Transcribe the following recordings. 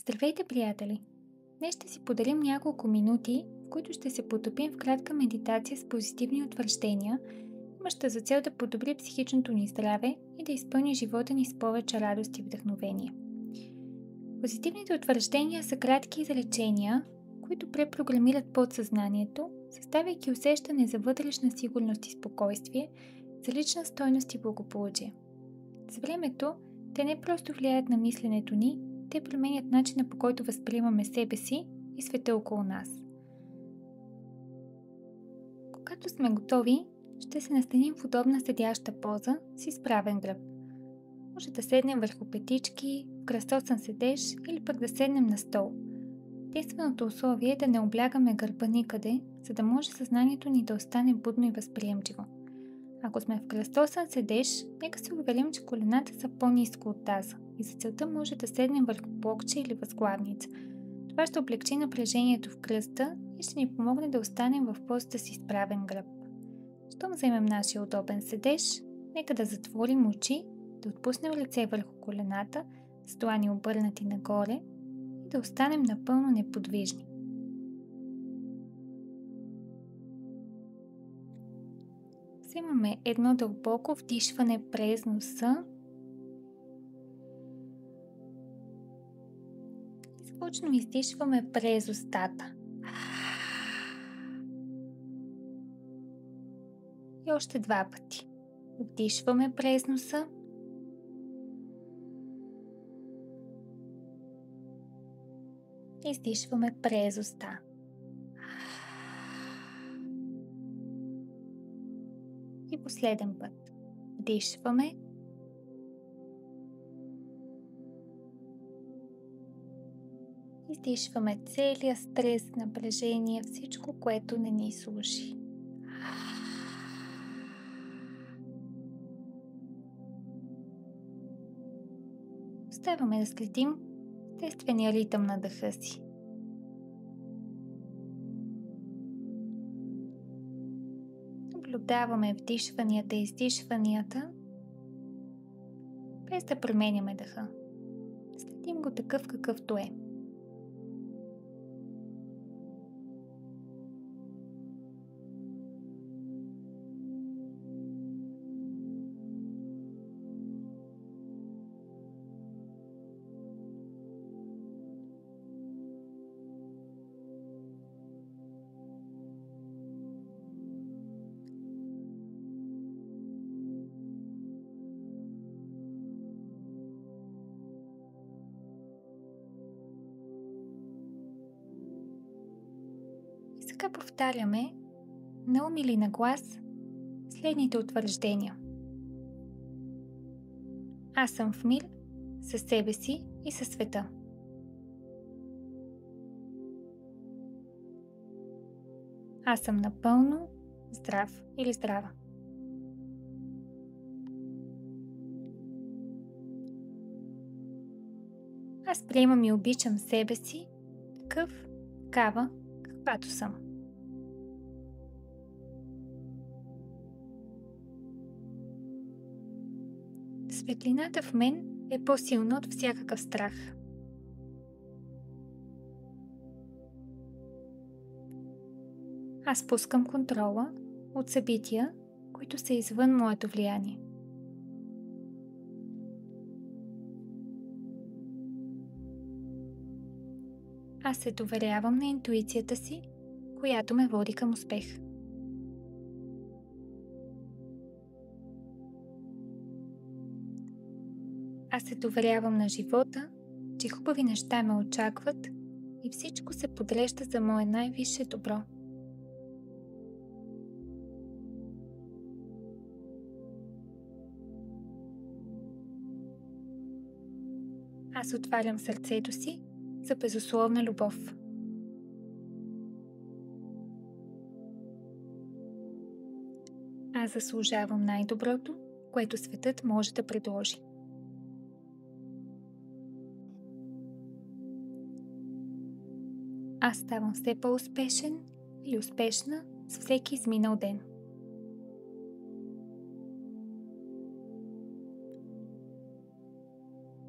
Здравейте, приятели! Днес ще си поделим няколко минути, в които ще се потопим в кратка медитация с позитивни утвърждения, имаща за цел да подобри психичното ни здраве и да изпълни живота ни с повече радост и вдъхновение. Позитивните утвърждения са кратки изречения, които препрограмират подсъзнанието, съставяйки усещане за вътрешна сигурност и спокойствие, за лична стойност и благополучие. С времето, те не просто влияят на мисленето ни, те променят начина, по който възприемаме себе си и света около нас. Когато сме готови, ще се настаним в удобна седяща поза с изправен гръб. Може да седнем върху петички, в кръстосан седеж или пък да седнем на стол. Единственото условие е да не облягаме гърба никъде, за да може съзнанието ни да остане будно и възприемчиво. Ако сме в кръстосан седеж, нека се уверим, че колената са по-ниско от таза и за целта може да седнем върху блокче или възглавница. Това ще облегчи напрежението в кръста и ще ни помогне да останем в позата си с правен гръб. Щом вземем нашия удобен седеж, нека да затворим очи, да отпуснем лице върху колената, с длани обърнати нагоре и да останем напълно неподвижни. Вземаме едно дълбоко вдишване през носа и звучно издишваме през устата. И още два пъти. Вдишваме през носа и издишваме през уста. И последен път. Вдишваме. Издишваме целия стрес, напрежение, всичко, което не ни служи. Оставаме да следим естествения ритъм на дъха си. Наблюдаваме вдишванията и издишванията, без да променяме дъха. Следим го такъв какъвто е. И сега повтаряме на ум или на глас следните утвърждения. Аз съм в мир със себе си и със света. Аз съм напълно здрав или здрава. Аз приемам и обичам себе си такъв, такава, каквато съм. Светлината в мен е по-силна от всякакъв страх. Аз пускам контрола от събития, които са извън моето влияние. Аз се доверявам на интуицията си, която ме води към успех. Аз се доверявам на живота, че хубави неща ме очакват и всичко се подрежда за мое най-висше добро. Аз отварям сърцето си за безусловна любов. Аз заслужавам най-доброто, което светът може да предложи. Аз ставам все по-успешен или успешна с всеки изминал ден.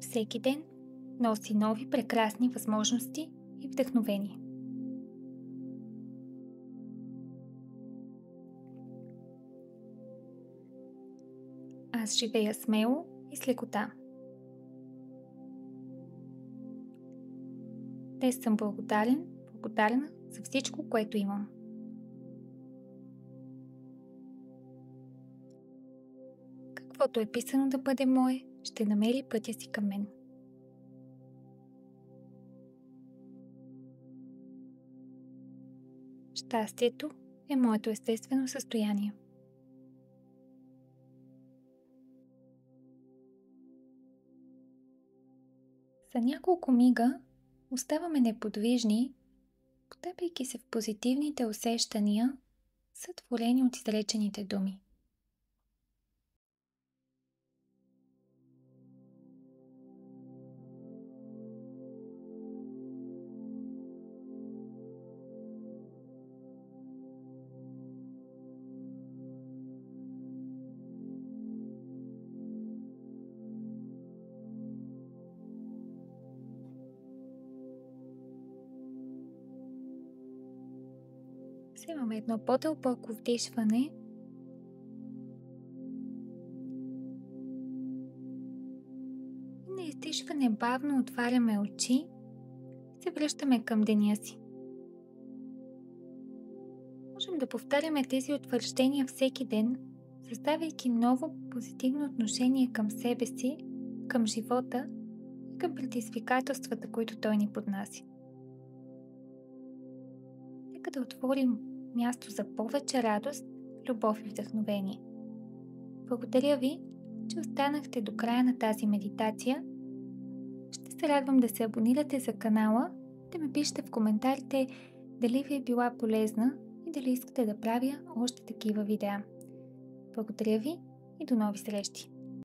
Всеки ден носи нови прекрасни възможности и вдъхновение. Аз живея смело и с лекота. Днес съм благодарна за всичко, което имам. Каквото е писано да бъде мое, ще намери пътя си към мен. Щастието е моето естествено състояние. За няколко мига оставаме неподвижни, потъпяйки се в позитивните усещания, сътворени от изречените думи. Вземаме едно по-дълбоко вдишване и на издишване бавно отваряме очи и се връщаме към деня си. Можем да повтаряме тези утвърждения всеки ден, създавайки ново позитивно отношение към себе си, към живота и към предизвикателствата, които той ни поднася. Нека да отворим място за повече радост, любов и вдъхновение. Благодаря ви, че останахте до края на тази медитация. Ще се радвам да се абонирате за канала, да ми пишете в коментарите дали ви е била полезна и дали искате да правя още такива видеа. Благодаря ви и до нови срещи!